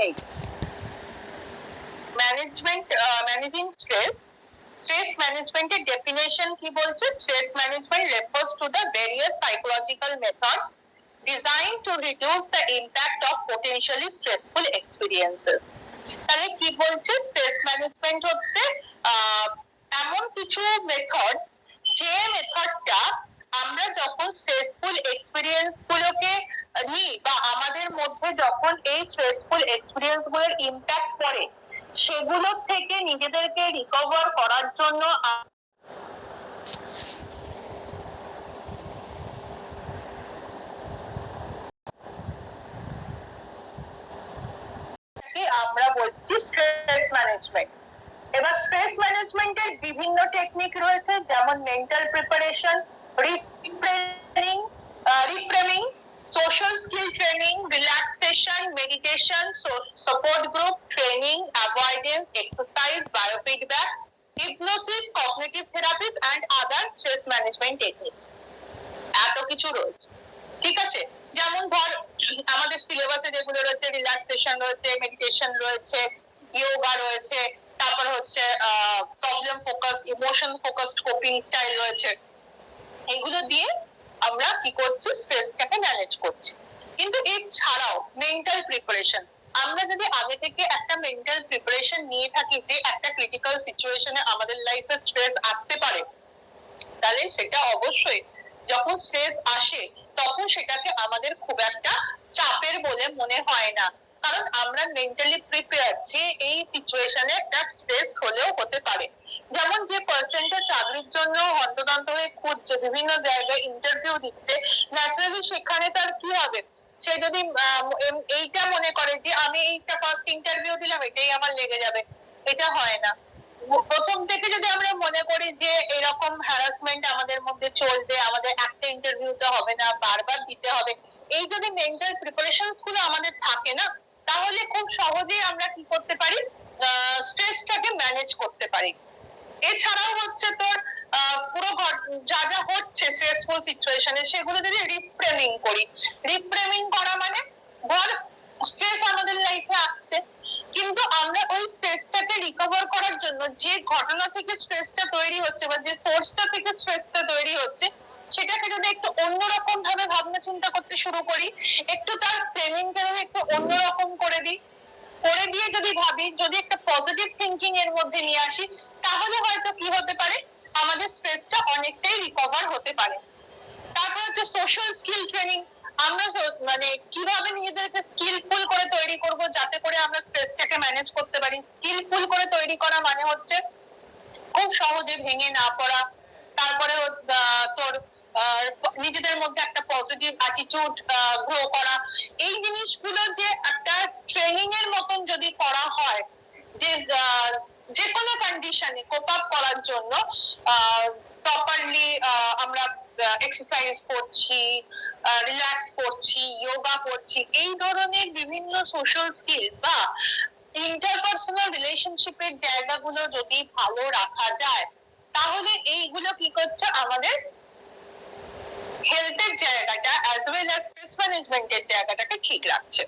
এই managing stress ম্যানেজমেন্টের definition কি বলছে? Stress management refers to the various psychological methods designed to reduce the impact of potentially stressful experiences. তাহলে কি বলছে? স্ট্রেস ম্যানেজমেন্ট হচ্ছে এমন কিছু মেথড, যে মেথডটা আমরা যখন স্ট্রেসফুল এক্সপিরিয়েন্স গুলোকে নিই বা আমাদের মধ্যে যখন এই স্ট্রেসফুল এক্সপিরিয়েন্স গুলোর ইম্প্যাক্ট পড়ে, সেগুলোর থেকে নিজেদেরকে রিকভার করার জন্য আমরা বলছি স্ট্রেস ম্যানেজমেন্ট। এবার স্ট্রেস ম্যানেজমেন্টের বিভিন্ন টেকনিক রয়েছে, যেমন mental preparation, reframing, social skill training, relaxation, meditation, support group training, avoidance, exercise, biofeedback, hypnosis, cognitive therapies and other stress management techniques. এত কিছু রয়েছে, ঠিক আছে? যেমন ধর আমাদের সিলেবাসে যেগুলো রয়েছে, রিল্যাক্সেশন রয়েছে, মেডিটেশন রয়েছে, যোগা রয়েছে, তারপর হচ্ছে problem focused, emotion focused coping style রয়েছে। এগুলো দিয়ে আমরা কি করছি? স্ট্রেসটাকে ম্যানেজ করছি। কিন্তু এছাড়াও মেন্টাল প্রিপারেশন, আমরা যদি আগে থেকে একটা মেন্টাল প্রিপারেশন নিয়ে থাকি যে একটা ক্রিটিক্যাল সিচুয়েশনে আমাদের লাইফে স্ট্রেস আসতে পারে, তাহলে সেটা অবশ্যই যখন স্ট্রেস আসে তখন সেটাকে আমাদের খুব একটা চাপের বলে মনে হয় না, কারণ আমরা মেন্টালি প্রিপেয়ার যে এই সিচুয়েশনে একটা স্ট্রেস হলেও হতে পারে। যেমন যে পার্সনটা চাকরির জন্য হন্তদন্ত হয়ে খুঁজছে, বিভিন্ন জায়গায় ইন্টারভিউ দিচ্ছে, ন্যাচারালি সেখানে তার কি হবে? সে যদি এইটা মনে করে যে আমি এইটা ফার্স্ট ইন্টারভিউ দিলাম, এটাই আমার লেগে যাবে, এটা হয় না। প্রথম থেকে যদি আমরা মনে করি যে এরকম হ্যারাসমেন্ট আমাদের মধ্যে চলবে, আমাদের একটা ইন্টারভিউতে হবে না, বারবার দিতে হবে, এই যদি মেন্টাল প্রিপারেশনস গুলো আমাদের থাকে না, তাহলে খুব সহজেই আমরা কি করতে পারি? স্ট্রেসটাকে ম্যানেজ করতে পারি। এছাড়াও হচ্ছে তোর পুরো যা যা হচ্ছে স্ট্রেসফুল সিচুয়েশনে, সেগুলো যদি রিফ্রেমিং করি। রিফ্রেমিং করা মানে ধর স্ট্রেস আমাদের লাইফে আসছে, কিন্তু আমরা ওই স্ট্রেসটাকে রিকভার করার জন্য যে ঘটনা থেকে স্ট্রেসটা তৈরি হচ্ছে বা যে সোর্সটা থেকে স্ট্রেসটা তৈরি হচ্ছে, সেটাকে যদি একটু অন্যরকম ভাবে ভাবনা চিন্তা করতে শুরু করি, একটু তার ফ্রেমিংটা একটু অন্যরকম করে দিই, করে দিয়ে যদি ভাবি, যদি একটা পজিটিভ থিঙ্কিং এর মধ্যে নিয়ে আসি, তাহলে হয়তো কি হতে পারে? আমাদের স্ট্রেসটা অনেকটাই রিকভার হতে পারে। তারপর হচ্ছে সোশ্যাল স্কিল ট্রেনিং, আমরা মানে কিভাবে নিজেদেরকে স্কিলফুল করে তৈরি করব যাতে করে আমরা স্ট্রেসটাকে ম্যানেজ করতে পারি। স্কিলফুল করে তৈরি করা মানে হচ্ছে খুব সহজে ভেঙে না পড়া, তারপরে তোর নিজেদের মধ্যে একটা পজিটিভ অ্যাটিটিউড গ্রো করা। এই জিনিসগুলো যে একটা ট্রেনিং এর মতন যদি করা হয়, যে যে কোনো কন্ডিশনে কোপ আপ করার জন্য প্রপারলি আমরা এক্সারসাইজ করছি, রিল্যাক্স করছি, যোগা করছি, এই ধরনের বিভিন্ন সোশ্যাল স্কিল বা ইন্টারপার্সোনাল রিলেশনশিপের জায়গাগুলো যদি ভালো রাখা যায়, তাহলে এইগুলো কি করছে? আমাদের হেলথের জায়গাটা অ্যাজ ওয়েল অ্যাজ স্ট্রেস ম্যানেজমেন্টের জায়গাটাকে ঠিক রাখছে।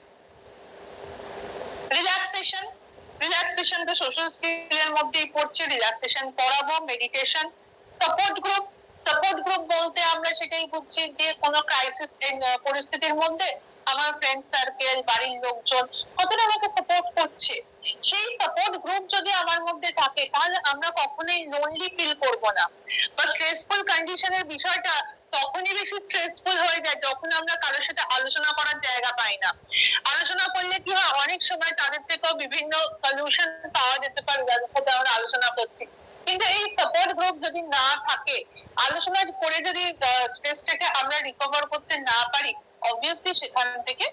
রিল্যাক্সেশন তো সোশ্যাল স্কিলের মধ্যেই পড়ছে। রিল্যাক্সেশন করাবো, মেডিটেশন, সাপোর্ট গ্রুপ বলতে আমরা সেটাই বুঝছি যে কোনো ক্রাইসিস পরিস্থিতির মধ্যে আমার ফ্রেন্ড সার্কেল, বাড়ির লোকজন কতটা আমাকে সাপোর্ট করছে, সেই সাপোর্ট গ্রুপ যদি আমার মধ্যে থাকে, তাহলে আমরা কখনোই লোনলি ফিল করব না। বা স্ট্রেসফুল কন্ডিশনের বিষয়টা তখনই বেশি স্ট্রেসফুল হয়ে যায় যখন আমরা কারোর সাথে আলোচনা করার জায়গা পাই না। আলোচনা করলে কি হয়, অনেক সময় তাদের থেকেও বিভিন্ন সলিউশন পাওয়া যেতে পারে যাদের সাথে আমরা আলোচনা করছি। কিন্তু এই সাপোর্ট গ্রুপ যদি না থাকে, আলোচনা করে যদি স্ট্রেসটাকে আমরা রিকভার করতে না পারি, অবভিয়াসলি সেখান থেকে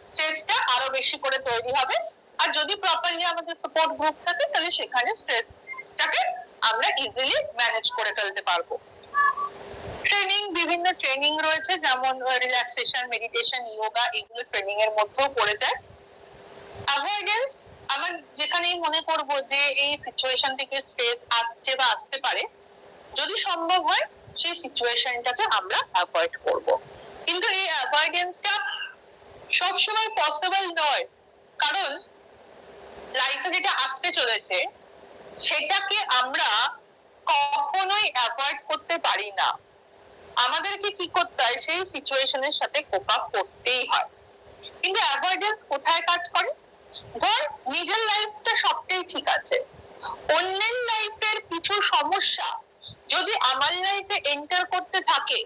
স্ট্রেসটা আরো বেশি করে তৈরি হবে। আর যদি প্রপারলি আমাদের সাপোর্ট গ্রুপ থাকে, তাহলে সেখানে স্ট্রেসটাকে আমরা ইজিলি ম্যানেজ করে ফেলতে পারবো। বিভিন্ন ট্রেনিং রয়েছে, যেমন রিল্যাক্সেশন, মেডিটেশন, যোগা, এগুলো ট্রেনিং এর মধ্যেও পড়ে যায়। অ্যাভয়েডেন্স, আমার যেখানেই মনে করব যে এই সিচুয়েশন থেকে স্ট্রেস আসছে বা আসতে পারে, যদি সম্ভব হয় সেই সিচুয়েশনটাকে আমরা অ্যাভয়েড করব। কিন্তু এই অ্যাভয়েডেন্সটা সবসময় পসিবল নয়, কারণ লাইফে যেটা আসতে চলেছে সেটাকে আমরা কখনোই অ্যাভয়েড করতে পারি না। আমাদেরকে কি করতে হয়, সেই সিচুয়েশনের সাথে কোপ আপ করতেই হয়। কিন্তু অ্যাভয়েডেন্স কোথায় কাজ করে? ধর নিজের লাইফটা সবটাই ঠিক আছে, অন্যের লাইফের কিছু সমস্যা যদি আমার লাইফে এন্টার করতে থাকে,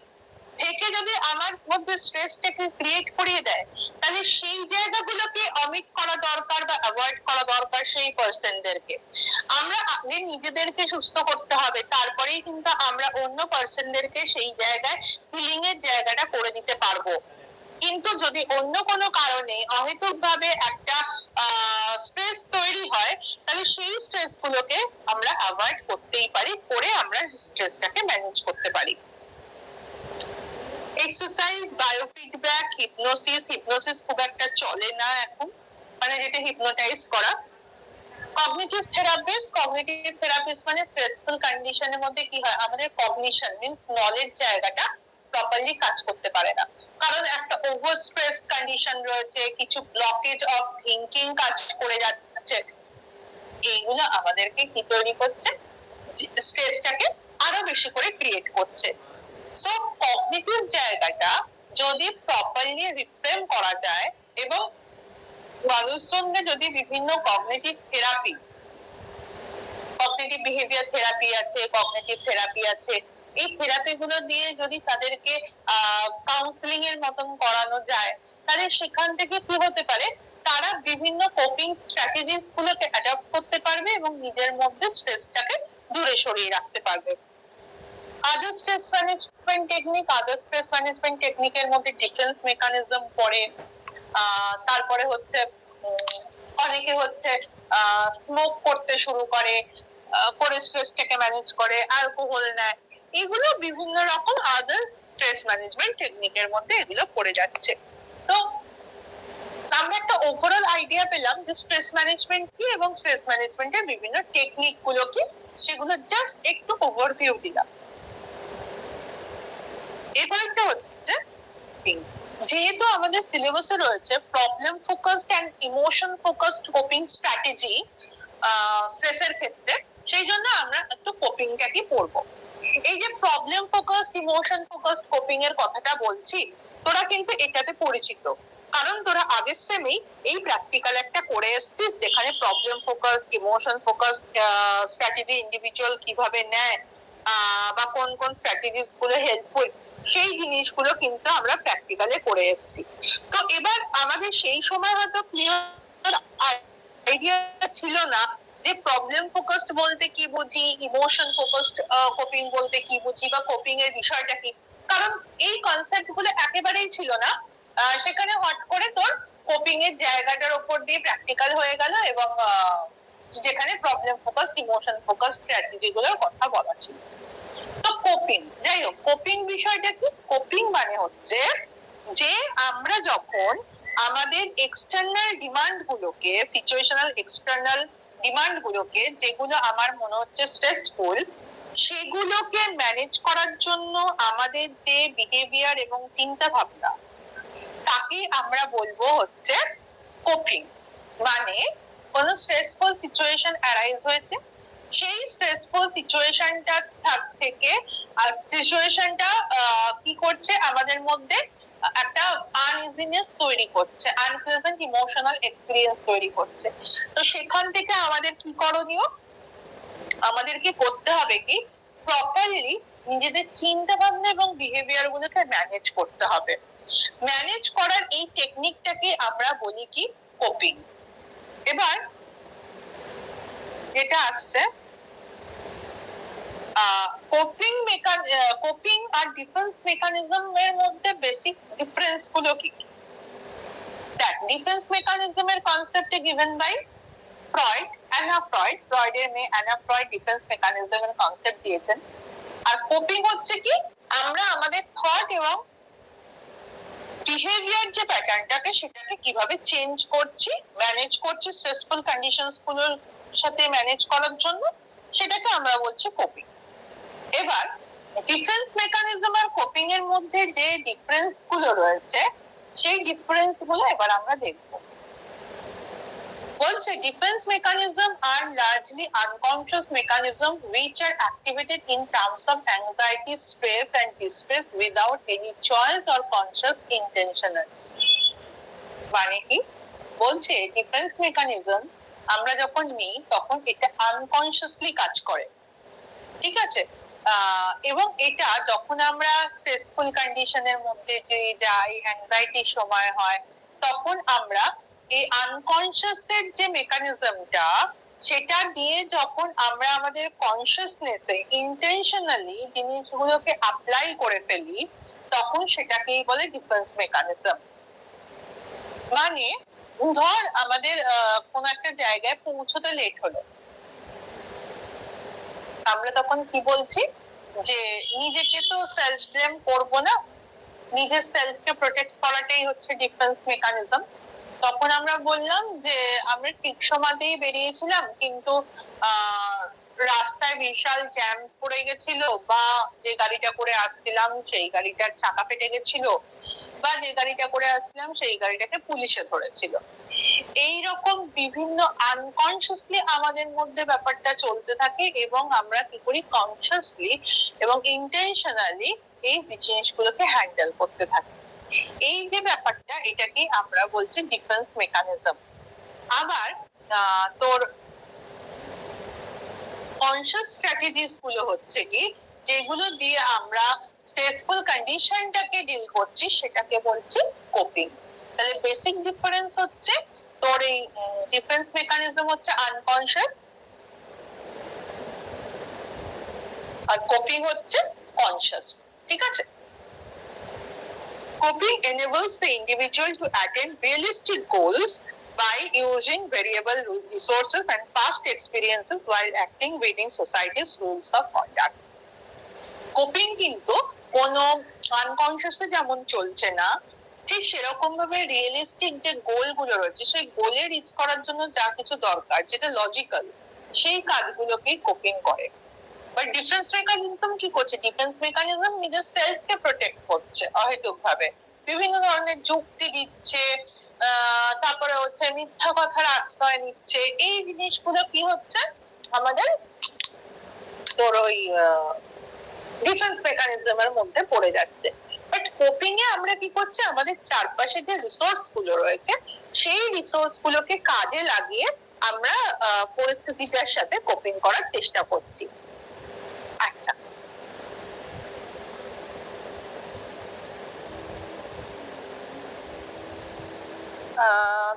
থেকে যদি আমার মধ্যে স্ট্রেসটাকে ক্রিয়েট করিয়ে দেয়, তাহলে সেই জায়গাগুলোকে অমিট করা দরকার বা অ্যাভয়েড করা দরকার সেই পার্সনদেরকে। আমরা আগে নিজেদেরকে সুস্থ করতে হবে, তারপরেই কিন্তু আমরা অন্য পার্সনদেরকে সেই জায়গায় হিলিং এর জায়গাটা করে দিতে পারবো। কিন্তু যদি অন্য কোনো কারণে অহেতুক ভাবে একটা স্ট্রেস তৈরি হয়, তাহলে সেই স্ট্রেস গুলোকে আমরা অ্যাভয়েড করতেই পারি, করে আমরা স্ট্রেসটাকে ম্যানেজ করতে পারি। এক্সারসাইজ, বায়োফিডব্যাক, হিপনোসিস খুব একটা চলে না এখন, মানে যেটা হিপনোটাইজ করা। কগনিটিভ থেরাপিস্ট মানে স্ট্রেসফুল কন্ডিশনের মধ্যে কি হয়, আমাদের কগনিশন মিন্স নলেজ জায়গাটা প্রপারলি কাজ করতে পারে না, কারণ একটা ওভার স্ট্রেস কন্ডিশন রয়েছে, কিছু ব্লকেজ অফ থিঙ্কিং কাজ করে যাচ্ছে। এইগুলো আমাদেরকে কি তৈরি করছে, স্ট্রেসটাকে আরো বেশি করে ক্রিয়েট করছে। সো কগনিটিভ জায়গাটা যদি প্রপারলি রিফ্রেম করা যায়, এবং মানুষ সঙ্গে যদি বিভিন্ন cognitive therapy, cognitive behaviour therapy আছে, কগনিটিভ থেরাপি আছে, এই থেরাপি গুলো দিয়ে যদি তাদেরকে কাউন্সিলিং এর মতন করানো যায়, তাহলে সেখান থেকে কি হতে পারে, তারা বিভিন্ন কোপিং স্ট্র্যাটেজিস গুলোকে অ্যাডপ্ট করতে পারবে এবং নিজের মধ্যে স্ট্রেসটাকে দূরে সরিয়ে রাখতে পারবে। আদার স্ট্রেস ম্যানেজমেন্ট টেকনিকের মধ্যে ডিফেন্স মেকানিজম পড়ে, তারপরে হচ্ছে অনেকে হচ্ছে স্মোক করতে শুরু করে, স্ট্রেসটাকে ম্যানেজ করে, অ্যালকোহল নেয়, এগুলো বিভিন্ন রকম আদার স্ট্রেস ম্যানেজমেন্ট টেকনিকের মধ্যে এগুলো পড়ে যাচ্ছে। তো আমরা একটা ওভারঅল আইডিয়া পেলাম যে স্ট্রেস ম্যানেজমেন্ট কি এবং স্ট্রেস ম্যানেজমেন্টের বিভিন্ন টেকনিক গুলো কি, সেগুলো জাস্ট একটু ওভারভিউ দিলাম। এরপরটা হচ্ছে যেহেতু আমাদের সিলেবাসে রয়েছে problem focused and emotion focused coping strategy স্ট্রেসের ক্ষেত্রে, সেই জন্য আমরা একটু কোপিংটাকে পড়বো। এই যে problem focused emotion focused coping এর কথাটা বলছি, তোরা কিন্তু এটাতে পরিচিত, কারণ তোরা আগের সেমেই এই প্র্যাকটিক্যাল একটা করে এসেছিস, যেখানে problem focused emotion focused strategy individual কিভাবে নেয়, বা কোন কোন স্ট্র্যাটেজিস গুলো হেল্পফুল, সেই জিনিসগুলো কিন্তু আমরা প্র্যাকটিক্যালে করে এসেছি। তো এবার আমাদের সেই সময় হয়তো ক্লিয়ার আইডিয়া ছিল না যে প্রবলেম ফোকাসড বলতে কি বুঝি, ইমোশন ফোকাসড কোপিং বলতে কি বুঝি, বা কোপিং এর বিষয়টা কি, কারণ এই কনসেপ্ট গুলো একেবারেই ছিল না। সেখানে হট করে তোর কোপিং এর জায়গাটার উপর দিয়ে প্র্যাকটিক্যাল হয়ে গেল, এবং যেখানে problem focused emotion focused strategy গুলোর কথা বলা ছিল। তো কোপিং, যাই হোক, কোপিং বিষয়টা কি, কোপিং মানে হচ্ছে যে আমরা যখন আমাদের এক্সটার্নাল ডিমান্ড গুলোকে, সিচুয়েশনাল এক্সটার্নাল ডিমান্ড গুলোকে, যেগুলো আমার মনে হচ্ছে স্ট্রেসফুল, সেগুলোকে ম্যানেজ করার জন্য আমাদের যে বিহেভিয়ার এবং চিন্তা ভাবনা, তাকে আমরা বলবো হচ্ছে কোপিং। মানে কোনো স্ট্রেসফুল সিচুয়েশন অ্যারাইজ হয়েছে, সেই স্ট্রেসফুল সিচুয়েশনটা থেকে সিচুয়েশনটা কি করছে, আমাদের মধ্যে একটা আনইজিনেস তৈরি করছে, আনপ্লেজেন্ট ইমোশনাল এক্সপিরিয়েন্স তৈরি করছে। তো সেখান থেকে আমাদের কি করণীয়, আমাদেরকে করতে হবে কি, প্রপারলি নিজেদের চিন্তা ভাবনা এবং বিহেভিয়ার গুলোকে ম্যানেজ করতে হবে। ম্যানেজ করার এই টেকনিকটাকে আমরা বলি কি, কোপিং। এবার যেটা আসছে, কোপিং আর ডিফেন্স মেকানিজম এর মধ্যে বেসিক ডিফারেন্স গুলো কি? ডিফেন্স মেকানিজম এর কনসেপ্ট গিভেন বাই ফ্রয়েড, ফ্রয়েডের মেয়ে অ্যানা ফ্রয়েড ডিফেন্স মেকানিজমের কনসেপ্ট দিয়েছেন। আর কোপিং হচ্ছে কি, আমরা আমাদের থট এবং বিহেভিয়ার যে প্যাটার্নটাকে, সেটাকে কিভাবে চেঞ্জ করছি, ম্যানেজ করছি স্ট্রেসফুল কন্ডিশনস গুলোর সাথে ম্যানেজ করার জন্য, সেটাকে আমরা বলছি কোপিং। এবার ডিফেন্স মেকানিজম আর কোপিং এর মধ্যে যে ডিফারেন্স গুলো রয়েছে, সেই ডিফারেন্স গুলো এবার আমরা দেখব। বলছে defense mechanism are largely unconscious mechanism which are activated in terms of anxiety, stress and distress without any choice or conscious intentional। মানে কি বলছে ডিফেন্স মেকানিজম আমরা যখন নিই তখন এটা আনকনসিয়াসলি কাজ করে, ঠিক আছে? এবং এটা যখন আমরা স্ট্রেসফুল কন্ডিশনের মধ্যে যে যাই, অ্যাংজাইটির সময় হয়, তখন আমরা এই আনকনসিয়াস এর যে মেকানিজমটা সেটা দিয়ে যখন আমরা আমাদের কনসিয়াসনেসে ইন্টেনশনালি জিনিসগুলোকে অ্যাপ্লাই করে ফেলি তখন সেটাকেই বলে ডিফেন্স মেকানিজম। মানে ধর আমাদের কোন একটা জায়গায় পৌঁছতে লেট হলো, আমরা তখন কি বলছি যে নিজেকে তো সেলফ ব্লেম করব না, নিজের সেলফকে প্রোটেক্ট করাটাই হচ্ছে ডিফেন্স মেকানিজম। তখন আমরা বললাম যে আমরা ঠিক সময়তেই বেরিয়েছিলাম কিন্তু রাস্তায় বিশাল জ্যাম পড়ে গেছিল, বা যে গাড়িটা করে আসছিলাম সেই গাড়িটার চাকা ফেটে গেছিল, বা যে গাড়িটা করে আসছিলাম সেই গাড়িটাকে পুলিশে ধরেছিল। এইরকম বিভিন্ন আনকনসিয়াসলি আমাদের মধ্যে ব্যাপারটা চলতে থাকে এবং আমরা কি করি কনসিয়াসলি এবং ইন্টেনশনালি এই জিনিসগুলোকে হ্যান্ডেল করতে থাকি। এই যে ব্যাপারটা এটাকে আমরা বলছি ডিফেন্স মেকানিজম। আবার তোর কনসিয়াস স্ট্র্যাটেজিস গুলো হচ্ছে কি যেগুলো দিয়ে আমরা স্ট্রেসফুল কন্ডিশনটাকে ডিল করছি সেটাকে বলছি কোপিং। তাহলে বেসিক ডিফারেন্স হচ্ছে তোর এই ডিফেন্স মেকানিজম হচ্ছে আনকনসিয়াস আর কোপিং হচ্ছে কনসিয়াস, ঠিক আছে? Coping enables the individual to attain realistic goals by using variable resources and past experiences while acting within society's rules of conduct. Coping কিন্তু কোনো আনকনসিয়াসে যেমন চলছে না, ঠিক সেরকম ভাবে রিয়েলিস্টিক যে গোল গুলো রয়েছে সেই গোলে রিচ করার জন্য যা কিছু দরকার যেটা লজিক্যাল সেই কাজগুলোকেই কোপিং করে। বাট ডিফেন্স মেকানিজম কি করছে? ডিফেন্স মেকানিজম নিজের সেলফকে প্রোটেক্ট করছে অহেতুক ভাবে, বিভিন্ন ধরনের যুক্তি দিচ্ছে, তারপরে হচ্ছে মিথ্যা কথার আশ্রয় নিচ্ছে। এই জিনিসগুলো কি হচ্ছে আমাদের তোর ওই ডিফেন্স মেকানিজমের মধ্যে পড়ে যাচ্ছে। বাট কোপিং এ আমরা কি করছি আমাদের চারপাশে যে রিসোর্স গুলো রয়েছে সেই রিসোর্স গুলোকে কাজে লাগিয়ে আমরা পরিস্থিতিটার সাথে কোপিং করার চেষ্টা করছি। আচ্ছা,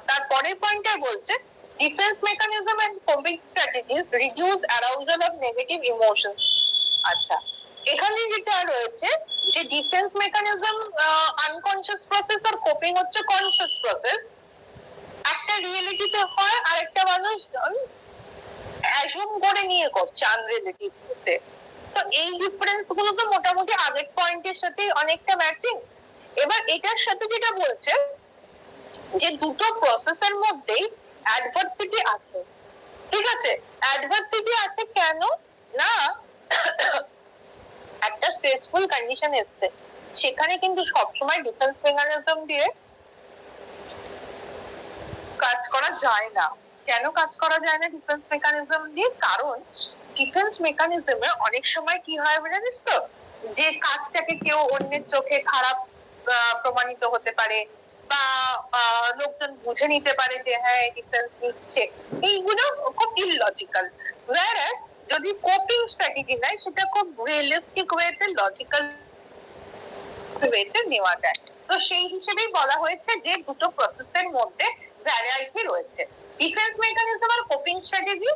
তারপরের পয়েন্টটা বলছে defence mechanism and coping strategies reduce arousal of negative emotions. আচ্ছা, এখানে যেটা রয়েছে যে ডিফেন্স মেকানিজম আনকনসিয়াস প্রসেস আর কোপিং হচ্ছে কনসিয়াস প্রসেস। একটা রিয়েলিটিতে হয় আর একটা মানুষ অ্যাজুম করে নিয়ে করছে আনরিয়েলিটিতে। তো এই ডিফারেন্স গুলো তো মোটামুটি আগের পয়েন্টের সাথে অনেকটা ম্যাচিং। এবার এটার সাথে যেটা বলছে যে দুটো প্রসেসের মধ্যেই অ্যাডভার্সিটি আছে, ঠিক আছে? অ্যাডভার্সিটি আছে কেন না একটা স্ট্রেসফুল কন্ডিশন এসছে, সেখানে কিন্তু সবসময় ডিফেন্স মেকানিজম দিয়ে কাজ করা যায় না। কেন কাজ করা যায় না ডিফেন্স মেকানিজম দিয়ে? কারণ ডিফেন্স মেকানিজমে অনেক সময় কি হয় জানিস তো, যে কাজটাকে কেউ অন্যের চোখে খারাপ প্রমাণিত হতে পারে, বা লোকজন বুঝে নিতে পারে যে হ্যাঁ ডিফেন্স নিচ্ছে, এইগুলো খুব ইললজিক্যাল। whereas যদি কোপিং স্ট্র্যাটেজি নেয় সেটা খুব রিয়েলিস্টিক ওয়েতে লজিক্যাল ওয়েতে নেওয়া যায়। তো সেই হিসেবেই বলা হয়েছে যে দুটো প্রসেসের মধ্যে ভ্যারাইটি রয়েছে। ডিফেন্স মেকানিজম আর কোপিং স্ট্র্যাটেজি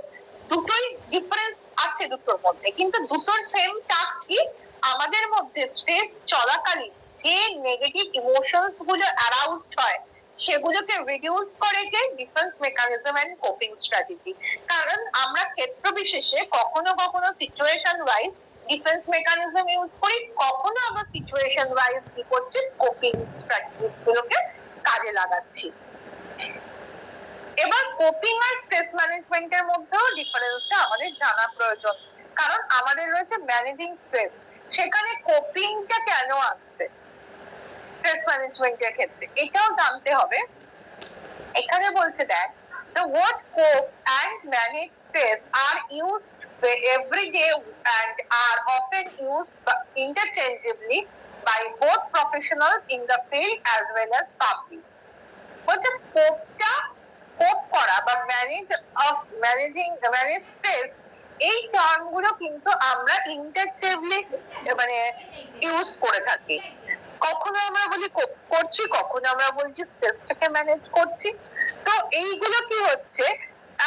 দুটোই ডিফারেন্স আছে দুটোর মধ্যে, কিন্তু দুটোর সেম টাস্ক কি আমাদের মধ্যে স্ট্রেস চলাকালীন যে নেগেটিভ ইমোশনস গুলো অ্যারাউজড হয় সেগুলোকে রিডিউস করে কে defence mechanism and coping strategy. কারণ আমরা ক্ষেত্র বিশেষে কখনো কখনো situation wise defence mechanism use করি, কখনো আমরা সিচুয়েশন ওয়াইজ কি করছি কোপিং স্ট্র্যাটেজিস গুলোকে কাজে লাগাচ্ছি। এবার কোপিং আর স্ট্রেস ম্যানেজমেন্টের মধ্যেও ডিফারেন্সটা আমাদের জানা প্রয়োজন, কারণ আমাদের রয়েছে ম্যানেজিং স্ট্রেস, সেখানে কোপিংটা কেন আসছে? স্ট্রেস ম্যানেজমেন্টের ক্ষেত্রে এটাও জানতে হবে। এখানে বলছে দেখ, the word cope and manage stress are used every day and are often used interchangeably by both professionals in the field as well as public. বলছে কোপটা, কোপ করা বা ম্যানেজ স্ট্রেস, এই টার্মগুলো কিন্তু আমরা ইন্টারচেঞ্জেবলি মানে ইউজ করে থাকি। কখনো আমরা বলি কোপ করছি, কখনো আমরা বলছি স্ট্রেসটাকে ম্যানেজ করছি। তো এইগুলো কি হচ্ছে,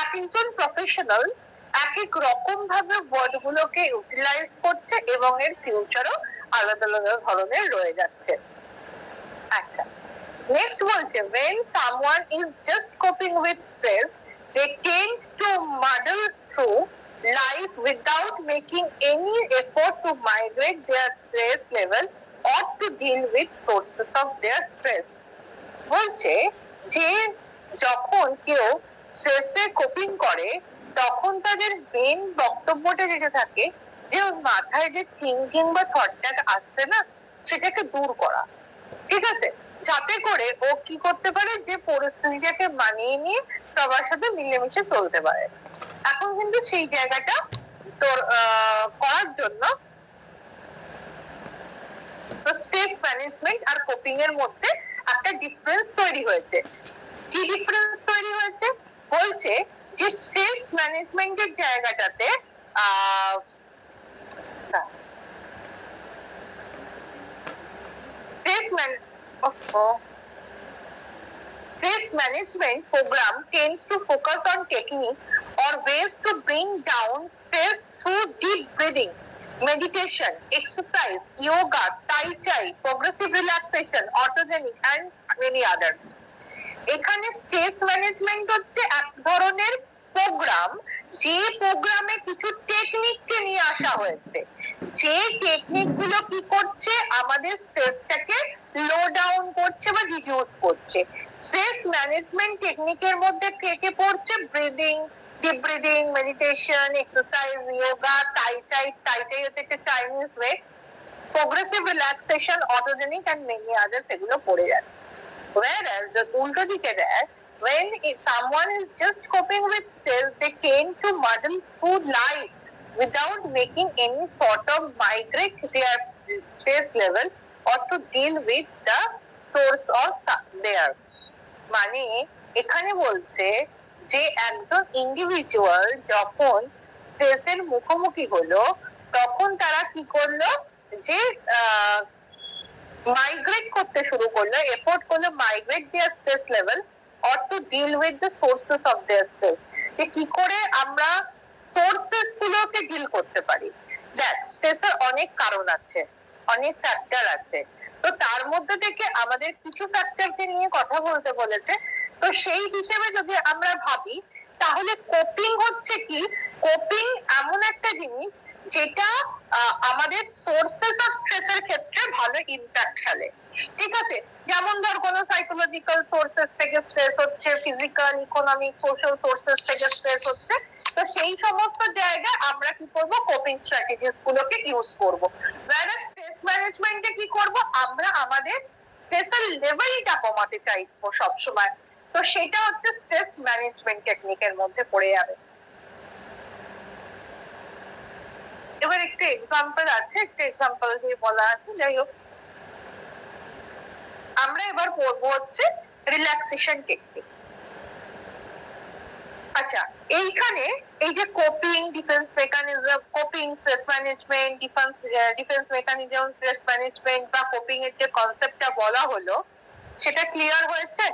এক একজন প্রফেশনাল এক এক রকম ভাবে ওয়ার্ড গুলোকে ইউটিলাইজ করছে এবং এর ফিউচারও আলাদা আলাদা ধরনের রয়ে যাচ্ছে। আচ্ছা, নেক্সট বলছে when someone is just coping with stress, they tend to muddle through life without making any effort to migrate their stress level or to deal with sources of their stress. বলছে যে যখন কেউ স্ট্রেসে coping করে তখন তাদের main বক্তব্যটা যেটা থাকে যে ওর মাথায় যে থিঙ্কিং বা থটটা আসছে না, সেটাকে দূর করা, ঠিক আছে, যাতে করে ও কি করতে পারে, যে পরিস্থিতিটাকে মানিয়ে নিয়ে সবার সাথে মিলেমিশে চলতে পারে। এখন কিন্তু সেই জায়গাটা তোর করার জন্য স্ট্রেস ম্যানেজমেন্ট আর কোপিং এর মধ্যে একটা ডিফারেন্স তৈরি হয়েছে। কি ডিফারেন্স তৈরি হয়েছে? বলছে যে স্ট্রেস ম্যানেজমেন্টের জায়গাটাতে stress management program tends to focus on techniques or ways to bring down stress through deep breathing, meditation, exercise, yoga, tai chi, progressive relaxation, autogenic and many others. এখানে স্ট্রেস ম্যানেজমেন্ট হচ্ছে এক ধরনের programme, যে প্রোগ্রামে কিছু টেকনিককে নিয়ে আসা হয়েছে, যে টেকনিক গুলো কি করছে, আমাদের স্ট্রেসটাকে লো ডাউন করছে বা রিডিউস করছে। স্ট্রেস ম্যানেজমেন্ট টেকনিকের মধ্যে কে কে পড়ছে? Breathing, deep breathing, meditation, exercise, yoga, tai chi হচ্ছে একটা Chinese way, progressive relaxation, autogenic and many others, এগুলো পড়ে যাচ্ছে। Whereas the উল্টো দিকে দেয়, when someone is just coping with stress, they tend to muddle through life without making any sort of migrate their stress level or to deal with the source of their. মানে এখানে বলছে যে একজন individual যখন স্ট্রেসের মুখোমুখি হলো তখন তারা কি করলো, যে migrate করতে শুরু করলো, এফোর্ট করলো migrate their stress level or to deal with the sources of their stress, যে কি করে আমরা সোর্সেস গুলোকে ডিল করতে পারি। দেখ, স্ট্রেসের অনেক কারণ আছে, অনেক ফ্যাক্টর আছে, তো তার মধ্যে থেকে আমাদের কিছু ফ্যাক্টরকে নিয়ে কথা বলতে বলেছে। তো সেই হিসেবে যদি আমরা ভাবি তাহলে কোপিং হচ্ছে কি, কোপিং এমন একটা জিনিস যেটা আমাদের সোর্সেস অফ স্ট্রেসের ক্ষেত্রে ভালো ইম্প্যাক্ট ফেলে, ঠিক আছে। যেমন ধর কোনো সাইকোলজিক্যাল সোর্সেস থেকে স্ট্রেস হচ্ছে, ফিজিক্যাল, ইকোনমিক, সোশ্যাল সোর্সেস থেকে স্ট্রেস হচ্ছে, তো সেই সমস্ত জায়গায় আমরা কি করব, কোপিং স্ট্র্যাটেজিস গুলোকে ইউজ করব। whereas স্ট্রেস ম্যানেজমেন্টে কি করব, আমরা আমাদের স্ট্রেসের লেভেলটা কমাতে চাইবো সবসময়, তো সেটা হচ্ছে স্ট্রেস ম্যানেজমেন্ট টেকনিকের মধ্যে পড়ে যাবে। এবার একটা এক্সাম্পল আছে, একটা এক্সাম্পল দিয়ে বলা আছে। যাই হোক, আমরা এবার পড়বো হচ্ছে রিল্যাক্সেশন টেকনিক। আচ্ছা, এইখানে এই যে coping, defence mechanism, coping, stress management, defence mechanism, stress management বা কোপিং এর যে কনসেপ্টটা বলা হলো সেটা ক্লিয়ার হয়েছে?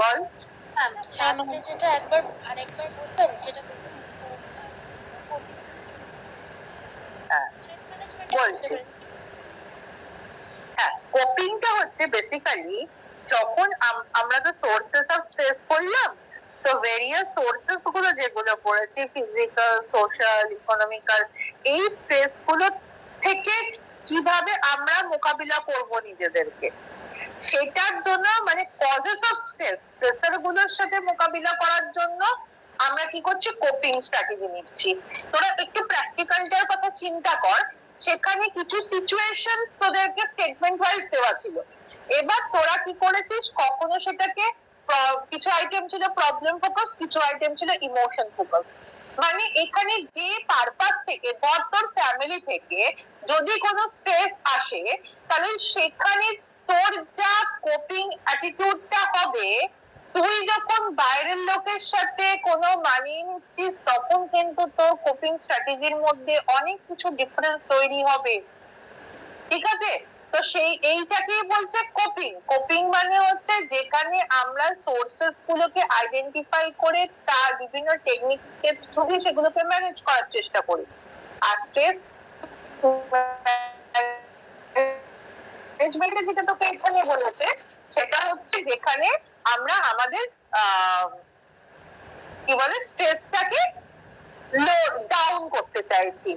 বল। লাস্টে যেটা একবার আরেকবার বলবেন, যেটা কোপিংটা হচ্ছে বেসিক্যালি যখন আমরা তো সোর্সেস অফ স্ট্রেস করলাম, তো ভেরিয়াস সোর্সেস গুলো যেগুলো পড়েছি, ফিজিক্যাল, সোশ্যাল, ইকোনমিক্যাল, এই স্ট্রেস গুলো থেকে কিভাবে আমরা মোকাবিলা করব নিজেদেরকে, সেটার জন্য মানে কজেস অফ স্ট্রেস, স্ট্রেসার গুলোর সাথে মোকাবিলা করার জন্য আমরা কি করছি, কোপিং স্ট্র্যাটেজি নিচ্ছি। তোরা একটু প্র্যাকটিক্যালটার কথা চিন্তা কর, সেখানে কিছু সিচুয়েশন তোদেরকে স্টেটমেন্ট ওয়াইজ দেওয়া ছিল, এবার তোরা কি করেছিস, কখনো সেটাকে কিছু আইটেম ছিল প্রবলেম ফোকাস, কিছু আইটেম ছিল ইমোশন ফোকাস। মানে এখানে যে পারপাস থেকে বা তোর ফ্যামিলি থেকে যদি কোনো স্ট্রেস আসে, তাহলে সেখানে তোর যা কোপিং অ্যাটিটিউডটা হবে, তুই যখন বাইরের লোকের সাথে কোনো মানিয়ে নিচ্ছিস, তখন কিন্তু তোর কোপিং স্ট্র্যাটেজির মধ্যে অনেক কিছু ডিফারেন্স তৈরি হবে। ঠিক আছে, তো সেই এইটাকেই বলছে কোপিং। কোপিং মানে হচ্ছে যেখানে আমরা সোর্সেস গুলোকে আইডেন্টিফাই করে তার বিভিন্ন টেকনিকের থ্রু দিয়ে সেগুলোকে ম্যানেজ করার চেষ্টা করি। আর স্ট্রেস ম্যানেজমেন্টে যেটা তোকে এখানে বলেছে, সেটা হচ্ছে যেখানে আমরা আমাদের কি বলে স্ট্রেসটাকে লো ডাউন করতে চাইছি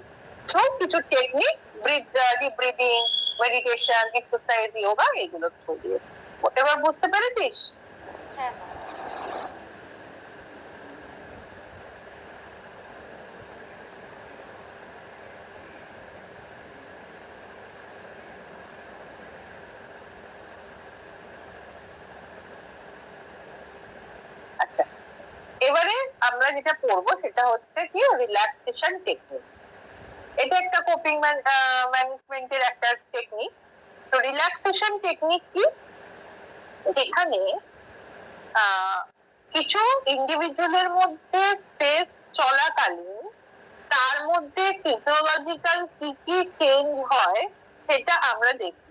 থ্রু কিছু technique, deep breathing, meditation, exercise, yoga, এগুলো থ্রু দিয়ে। এবার বুঝতে পেরেছিস? হ্যাঁ আচ্ছা, এবারে আমরা যেটা পড়বো সেটা হচ্ছে কি রিল্যাক্সেশন টেকনিক। এটা একটা কোপিং ম্যানেজমেন্টের একটা টেকনিক। তো রিল্যাক্সেশন টেকনিক কি, যেখানে কিছু ইন্ডিভিজুয়ালের মধ্যে স্ট্রেস চলাকালীন তার মধ্যে ফিজিওলজিক্যাল কি কি চেঞ্জ হয় সেটা আমরা দেখি।